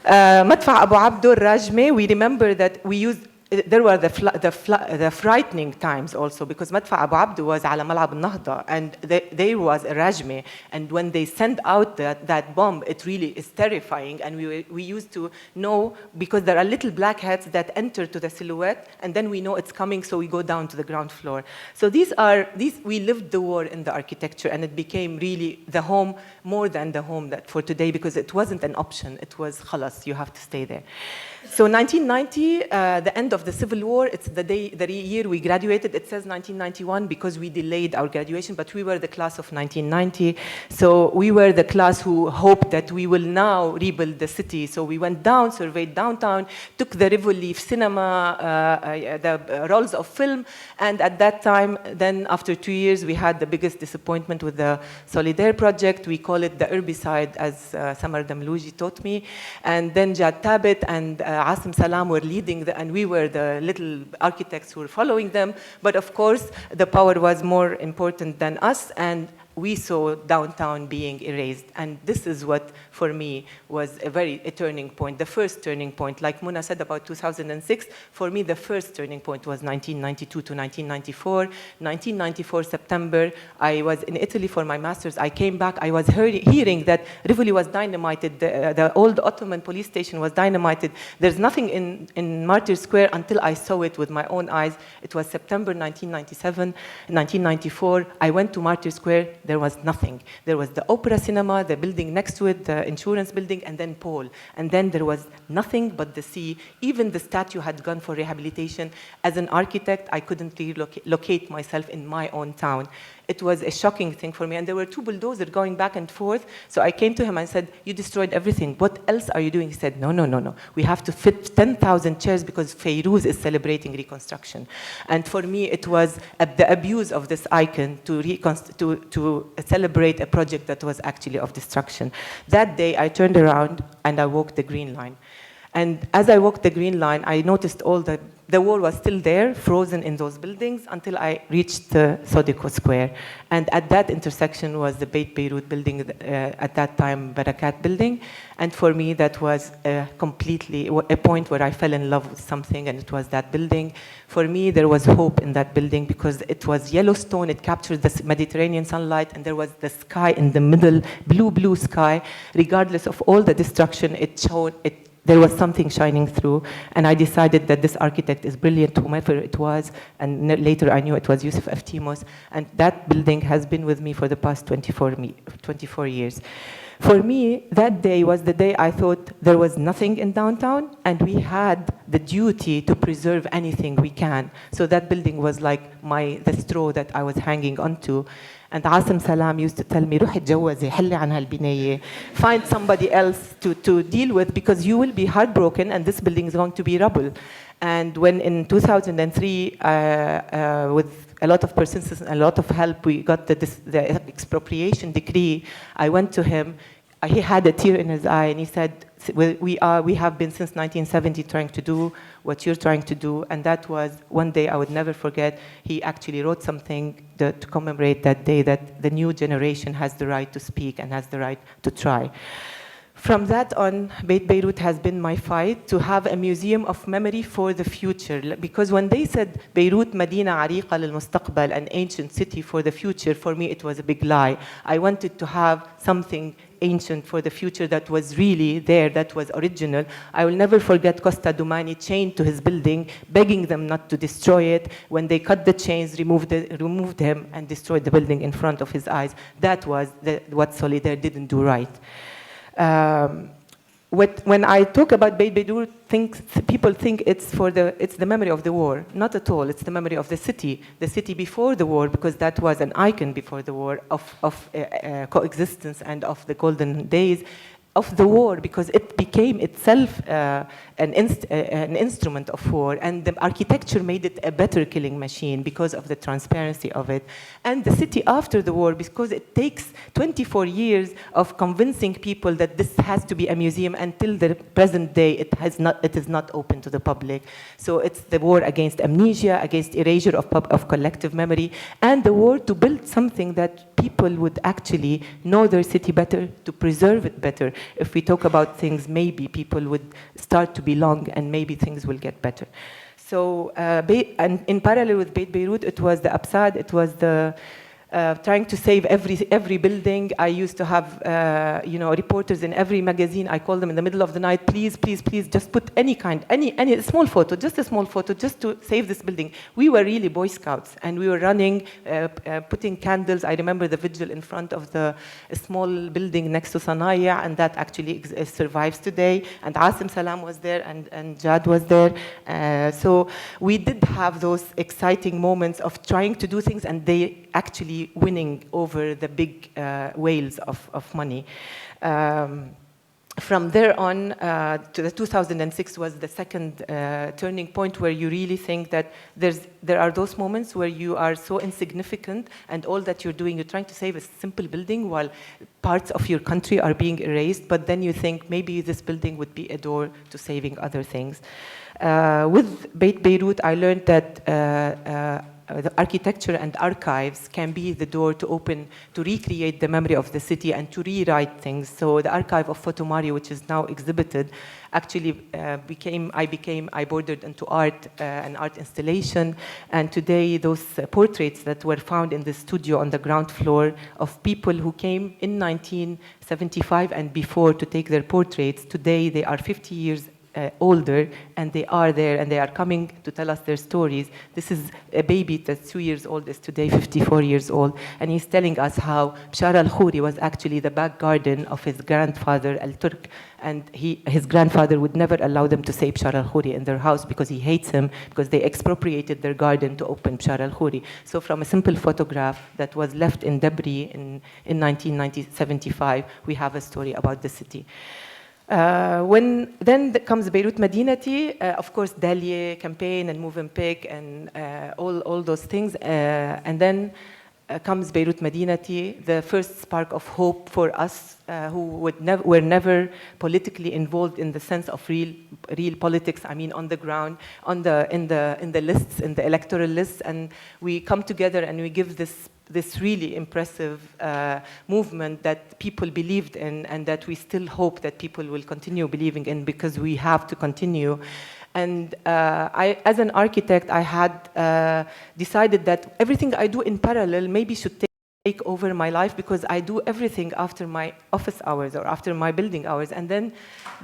Madfa Abu Abdul Rajme, we remember that we used, there were the frightening times also, because Madfa Abu Abdu was ala Mal'ab al-Nahda, and there was a Rajme, and when they send out that bomb, it really is terrifying, and we used to know, because there are little black hats that enter to the silhouette, and then we know it's coming, so we go down to the ground floor. So we lived the war in the architecture, and it became really the home, more than the home that for today, because it wasn't an option, it was khalas, you have to stay there. So 1990, the end of the Civil War, it's the year we graduated. It says 1991 because we delayed our graduation, but we were the class of 1990. So we were the class who hoped that we will now rebuild the city. So we went down, surveyed downtown, took the Rivoli cinema, the rolls of film, and at that time, then after 2 years, we had the biggest disappointment with the Solidaire project. We call it the herbicide, as Samar Damlouji taught me. And then Jad Tabit and Asim Salam were leading, and we were the little architects who were following them. But of course, the power was more important than us, and we saw downtown being erased. And this is what, for me, was a turning point, the first turning point. Like Muna said about 2006, for me, the first turning point was 1992 to 1994. 1994, September, I was in Italy for my master's. I came back, I was hearing that Rivoli was dynamited, the old Ottoman police station was dynamited. There's nothing in Martyr Square until I saw it with my own eyes. It was September 1997, 1994. I went to Martyr Square. There was nothing. There was the Opera Cinema, the building next to it, the insurance building, and then Paul. And then there was nothing but the sea. Even the statue had gone for rehabilitation. As an architect, I couldn't locate myself in my own town. It was a shocking thing for me. And there were 2 bulldozers going back and forth. So I came to him and said, you destroyed everything. What else are you doing? He said, no, no, no, no. We have to fit 10,000 chairs because Fayrouz is celebrating reconstruction. And for me, it was the abuse of this icon to celebrate a project that was actually of destruction. That day, I turned around and I walked the Green Line. And as I walked the Green Line, I noticed the wall was still there, frozen in those buildings, until I reached Sodeko Square. And at that intersection was the Beit Beirut building, at that time, Barakat building. And for me, that was completely a point where I fell in love with something, and it was that building. For me, there was hope in that building because it was yellow stone, it captured the Mediterranean sunlight, and there was the sky in the middle, blue sky. Regardless of all the destruction, there was something shining through, and I decided that this architect is brilliant, whomever it was, and later I knew it was Yusuf Aftimos, and that building has been with me for the past 24 years. For me, that day was the day I thought there was nothing in downtown, and we had the duty to preserve anything we can. So that building was like the straw that I was hanging onto. And Asim Salam used to tell me, روحي اتجوزي, حلي عن هالبناية. Find somebody else to deal with, because you will be heartbroken and this building is going to be rubble. And when in 2003, with a lot of persistence and a lot of help, we got the expropriation decree, I went to him. he had a tear in his eye, and he said, we have been since 1970 trying to do what you're trying to do, and that was one day I would never forget. He actually wrote something to commemorate that day, that the new generation has the right to speak and has the right to try. From that on, Beit Beirut has been my fight to have a museum of memory for the future. Because when they said Beirut Madina Ariqa lil Mustaqbal, an ancient city for the future, for me it was a big lie. I wanted to have something ancient for the future that was really there, that was original. I will never forget Costa Domani chained to his building, begging them not to destroy it. When they cut the chains, removed him, and destroyed the building in front of his eyes. That was what Solidaire didn't do right. When I talk about Beit Beirut, people think it's the memory of the war. Not at all. It's the memory of the city before the war, because that was an icon before the war of coexistence and of the golden days of the war, because it became itself an instrument of war, and the architecture made it a better killing machine because of the transparency of it. And the city after the war, because it takes 24 years of convincing people that this has to be a museum. Until the present day, it is not open to the public. So it's the war against amnesia, against erasure of collective memory, and the war to build something that people would actually know their city better, to preserve it better. If we talk about things, maybe people would start to belong, and maybe things will get better. So, and in parallel with Beit Beirut, it was the Absad, it was the trying to save every building. I used to have reporters in every magazine. I called them in the middle of the night, please, please, please, just put any small photo, just a small photo, just to save this building. We were really Boy Scouts, and we were running, putting candles. I remember the vigil in front of the small building next to Sanaya, and that actually survives today. And Asim Salam was there, and Jad was there. So we did have those exciting moments of trying to do things, and they actually winning over the big whales of money. From there on to the 2006 was the second turning point, where you really think that there are those moments where you are so insignificant, and all that you're doing, you're trying to save a simple building while parts of your country are being erased, but then you think maybe this building would be a door to saving other things. With Beit Beirut, I learned that the architecture and archives can be the door to open, to recreate the memory of the city and to rewrite things. So the archive of Fotomari, which is now exhibited, actually I bordered into art, an art installation. And today those portraits that were found in the studio on the ground floor of people who came in 1975 and before to take their portraits, today they are 50 years older, and they are there, and they are coming to tell us their stories. This is a baby that's 2 years old, is today 54 years old, and he's telling us how Bashar al-Khoury was actually the back garden of his grandfather al-Turk, and his grandfather would never allow them to say Bashar al-Khoury in their house because he hates him, because they expropriated their garden to open Bashar al-Khoury. So from a simple photograph that was left in debris in 1975, we have a story about the city. Then comes Beirut Madinati, of course, Dalia campaign and Movenpick and all those things. And then comes Beirut Madinati, the first spark of hope for us who were never politically involved in the sense of real politics. I mean, on the ground, in the lists, in the electoral lists, and we come together and we give this really impressive movement that people believed in, and that we still hope that people will continue believing in, because we have to continue. And as an architect, I had decided that everything I do in parallel maybe should take over my life, because I do everything after my office hours or after my building hours. And then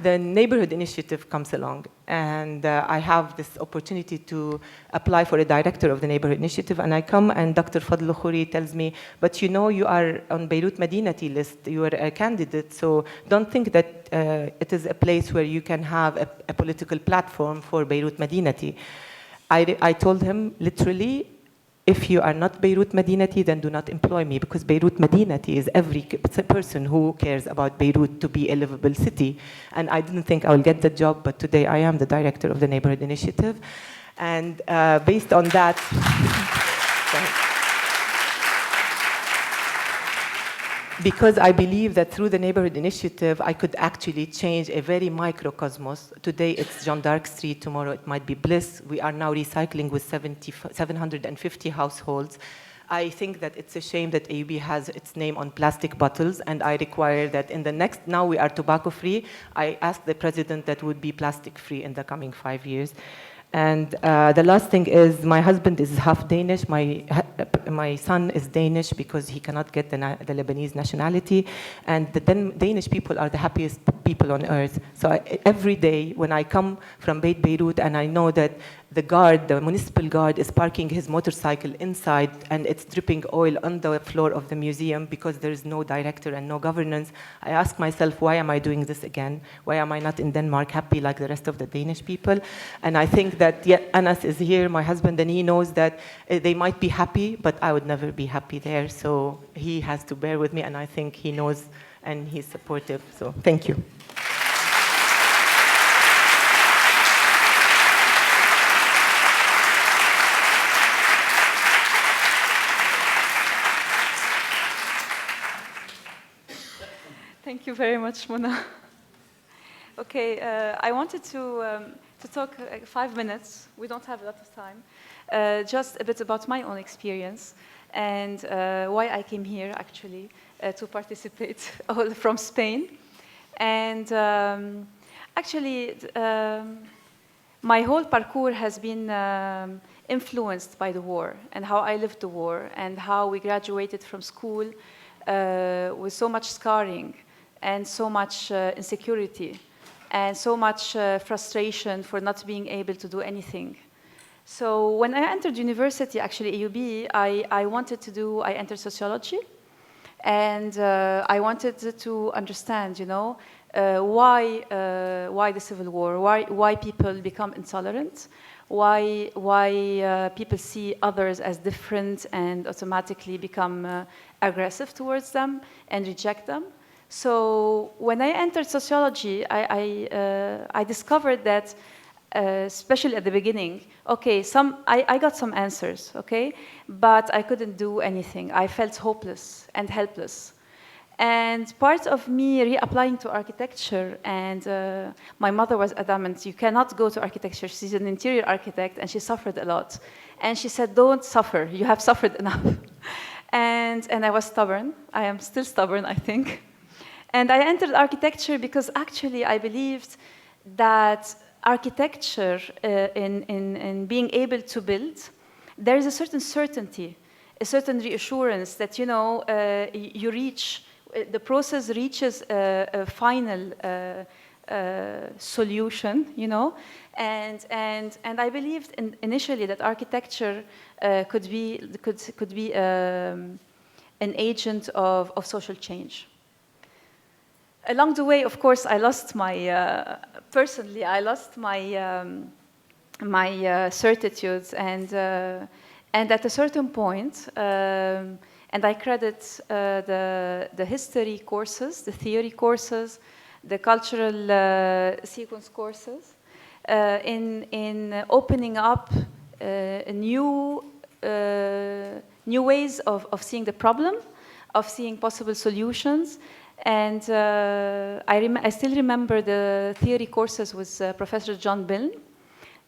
the neighborhood initiative comes along, and I have this opportunity to apply for a director of the neighborhood initiative. And I come, and Dr. Fadl Khouri tells me, but you know, you are on Beirut Madinati list, you are a candidate, so don't think that it is a place where you can have a political platform for Beirut Madinati. I told him literally, if you are not Beirut Madinati, then do not employ me, because Beirut Madinati is every person who cares about Beirut to be a livable city. And I didn't think I will get the job, but today I am the director of the neighborhood initiative. And based on that, because I believe that through the neighborhood initiative, I could actually change a very microcosmos. Today it's Jeanne d'Arc Street, tomorrow it might be Bliss. We are now recycling with 750 households. I think that it's a shame that AUB has its name on plastic bottles, and I require that in the next, now we are tobacco free, I ask the president that would be plastic free in the coming 5 years. And the last thing is, my husband is half Danish. My son is Danish because he cannot get the Lebanese nationality. And the Danish people are the happiest people on earth. So every day when I come from Beit Beirut and I know that the municipal guard is parking his motorcycle inside and it's dripping oil on the floor of the museum because there is no director and no governance, I ask myself, why am I doing this again? Why am I not in Denmark happy like the rest of the Danish people? And I think that Anas is here, my husband, and he knows that they might be happy, but I would never be happy there. So he has to bear with me, and I think he knows and he's supportive. So thank you. Thank you very much, Mona. Okay, I wanted to talk 5 minutes. We don't have a lot of time. Just a bit about my own experience and why I came here, actually, to participate, all from Spain. And actually, my whole parcours has been influenced by the war and how I lived the war and how we graduated from school with so much scarring and so much insecurity and so much frustration for not being able to do anything. So when I entered university, actually AUB, I entered sociology, and I wanted to understand, why the civil war, why people become intolerant, why people see others as different and automatically become aggressive towards them and reject them. So when I entered sociology, I discovered that, especially at the beginning, okay, I got some answers, okay, but I couldn't do anything. I felt hopeless and helpless. And part of me reapplying to architecture, and my mother was adamant, you cannot go to architecture. She's an interior architect, and she suffered a lot. And she said, don't suffer, you have suffered enough. And I was stubborn. I am still stubborn, I think. And I entered architecture because actually I believed that architecture, in being able to build, there is a certain certainty, a certain reassurance that, you reach, the process reaches a final solution, and I believed initially that architecture could be an agent of social change. Along the way, of course, I lost my personally. I lost my my certitudes, and at a certain point, and I credit the history courses, the theory courses, the cultural sequence courses, in opening up new ways of seeing the problem, of seeing possible solutions. And I still remember the theory courses with Professor John Milne.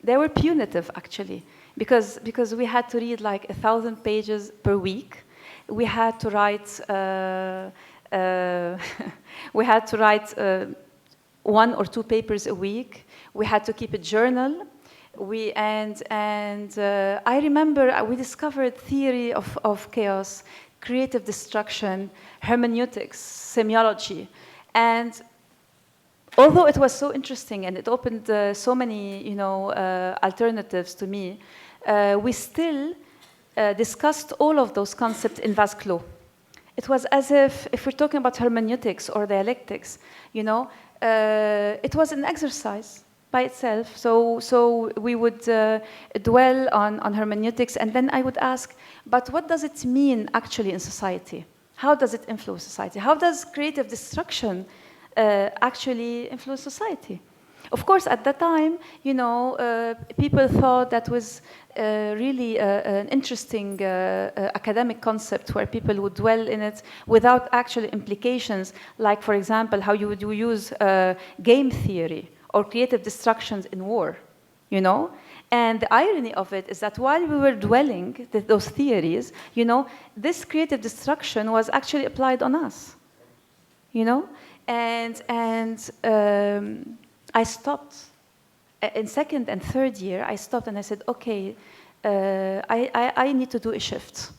They were punitive, actually, because we had to read like 1,000 pages per week. We had to write one or two papers a week. We had to keep a journal. I remember we discovered theory of chaos, creative destruction, hermeneutics, semiology. And although it was so interesting and it opened so many alternatives to me, we still discussed all of those concepts in vase clos. It was as if we're talking about hermeneutics or dialectics, it was an exercise by itself. So we would dwell on hermeneutics, and then I would ask, but what does it mean actually in society? How does it influence society? How does creative destruction actually influence society? Of course, at that time, you know, people thought that was really an interesting academic concept where people would dwell in it without actual implications, like, for example, how you would use game theory or creative destructions in war, you know? And the irony of it is that while we were dwelling those theories, you know, this creative destruction was actually applied on us, you know? And I stopped. In second and third year, I stopped and I said, okay, I need to do a shift.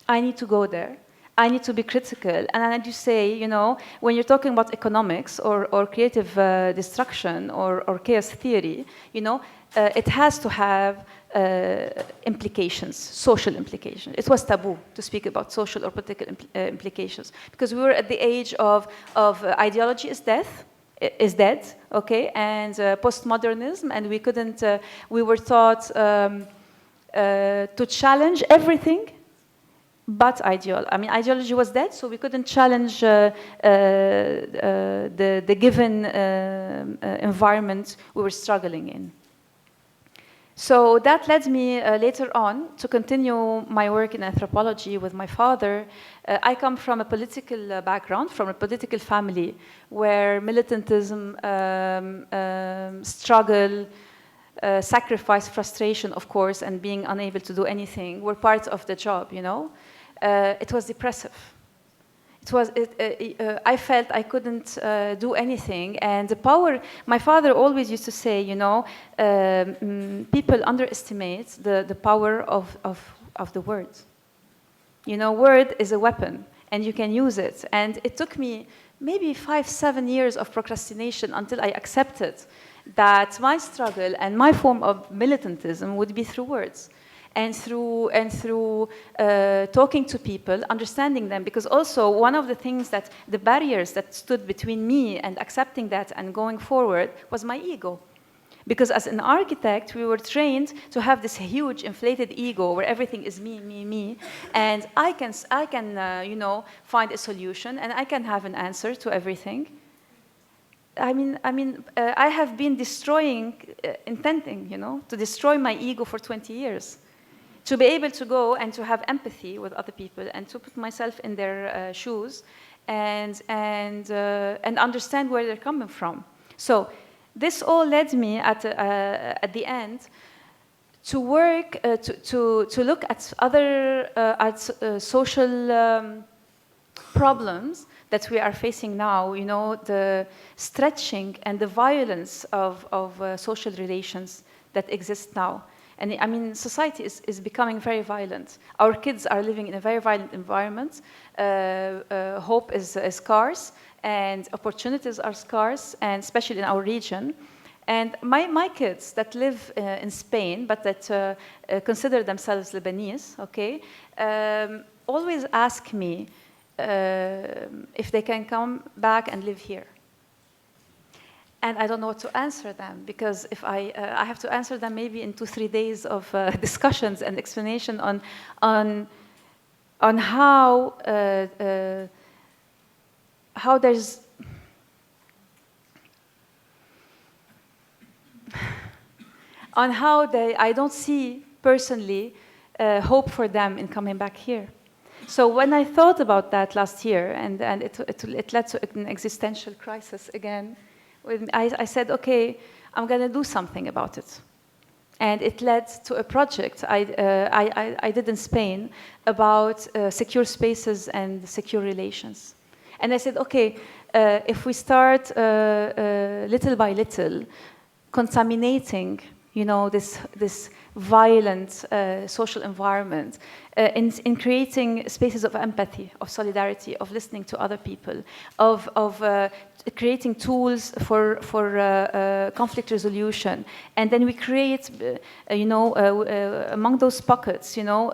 I need to go there. I need to be critical. And I need to say, you know, when you're talking about economics or creative destruction or chaos theory, you know, it has to have implications, social implications. It was taboo to speak about social or political implications because we were at the age of ideology is dead, okay, and postmodernism, and we couldn't, we were taught to challenge everything but ideology. I mean, ideology was dead, so we couldn't challenge the given environment we were struggling in. So that led me later on to continue my work in anthropology with my father. I come from a political background, from a political family where militantism, struggle, sacrifice, frustration, of course, and being unable to do anything were part of the job, you know. It was depressive. I felt I couldn't do anything, and the power, my father always used to say, you know, people underestimate the power of the word. You know, word is a weapon, and you can use it. And it took me maybe 5-7 years of procrastination until I accepted that my struggle and my form of militantism would be through words. And through talking to people, understanding them, because also one of the things that the barriers that stood between me and accepting that and going forward was my ego. Because as an architect, we were trained to have this huge inflated ego where everything is me, me, me, and I can you know, find a solution and I can have an answer to everything. I have been intending, you know, to destroy my ego for 20 years. To be able to go and to have empathy with other people and to put myself in their shoes and understand where they're coming from. So this all led me at the end to work to look at other social problems that we are facing now. You know, the stretching and the violence of social relations that exist now. And I mean, society is becoming very violent. Our kids are living in a very violent environment. Hope is scarce, and opportunities are scarce, and especially in our region. And my kids that live in Spain, but that consider themselves Lebanese, okay, always ask me if they can come back and live here. And I don't know what to answer them, because if I have to answer them maybe in 2-3 days of discussions and explanation on how there's on how I don't see personally hope for them in coming back here. So when I thought about that last year, and it led to an existential crisis again. I said, okay, I'm going to do something about it. And it led to a project I did in Spain about secure spaces and secure relations. And I said, okay, if we start little by little contaminating, you know, this violent social environment, in creating spaces of empathy, of solidarity, of listening to other people, of creating tools for conflict resolution, and then we create, you know, among those pockets, you know,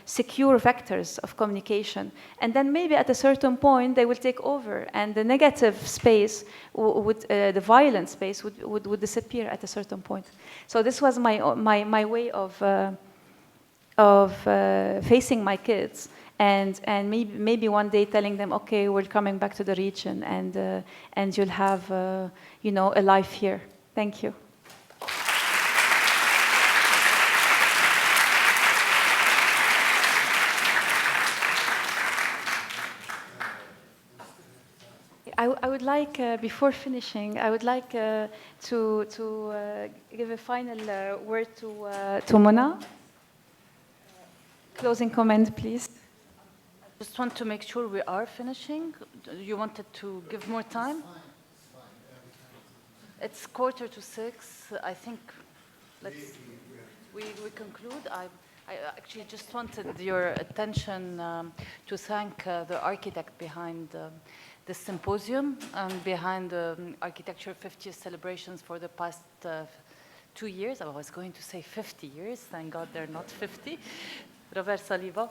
secure vectors of communication, and then maybe at a certain point they will take over, and the negative space the violent space would disappear at a certain point. So this was my way of facing my kids and maybe one day telling them, okay, we're coming back to the region, and you'll have you know, a life here. Thank you. I would like, before finishing, I would like to give a final word to Mona. Closing comment, please. I just want to make sure we are finishing. You wanted to give more time? It's 5:45. I think we conclude. I actually just wanted your attention to thank the architect behind the symposium and behind the Architecture 50th celebrations for the past 2 years. I was going to say 50 years. Thank God they're not 50. Robert Saliba.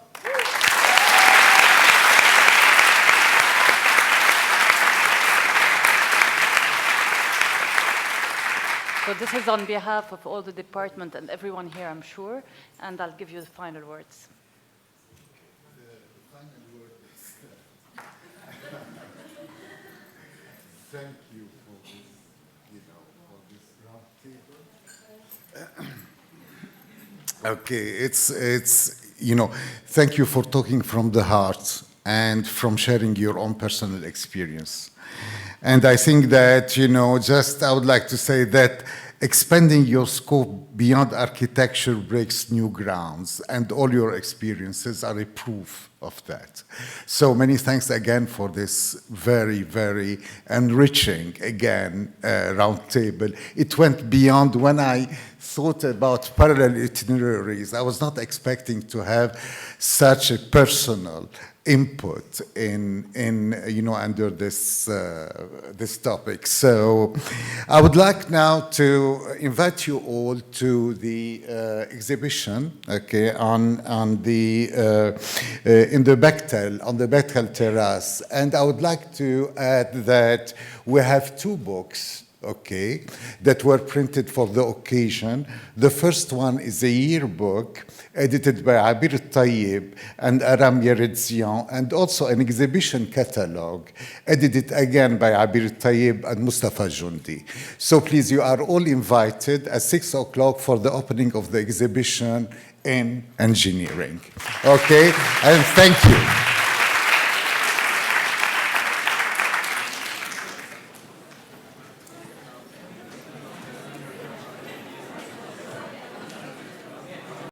So this is on behalf of all the department and everyone here, I'm sure, and I'll give you the final words. The final word is thank you for this, you know, for this roundtable. Okay, it's you know, thank you for talking from the heart and from sharing your own personal experience. And I think that, you know, just I would like to say that expanding your scope beyond architecture breaks new grounds, and all your experiences are a proof of that. So many thanks again for this very, very enriching, again, roundtable. It went beyond when I thought about parallel itineraries. I was not expecting to have such a personal input in you know, under this this topic. So I would like now to invite you all to the exhibition, okay, on the in the Bechtel, on the Bechtel terrace. And I would like to add that we have 2 books, okay, that were printed for the occasion. The first one is a yearbook edited by Abir Tayyib and Aram Yeredzian, and also an exhibition catalog edited again by Abir Tayyib and Mustafa Jundi. So please, you are all invited at 6 o'clock for the opening of the exhibition in engineering. Okay, and thank you.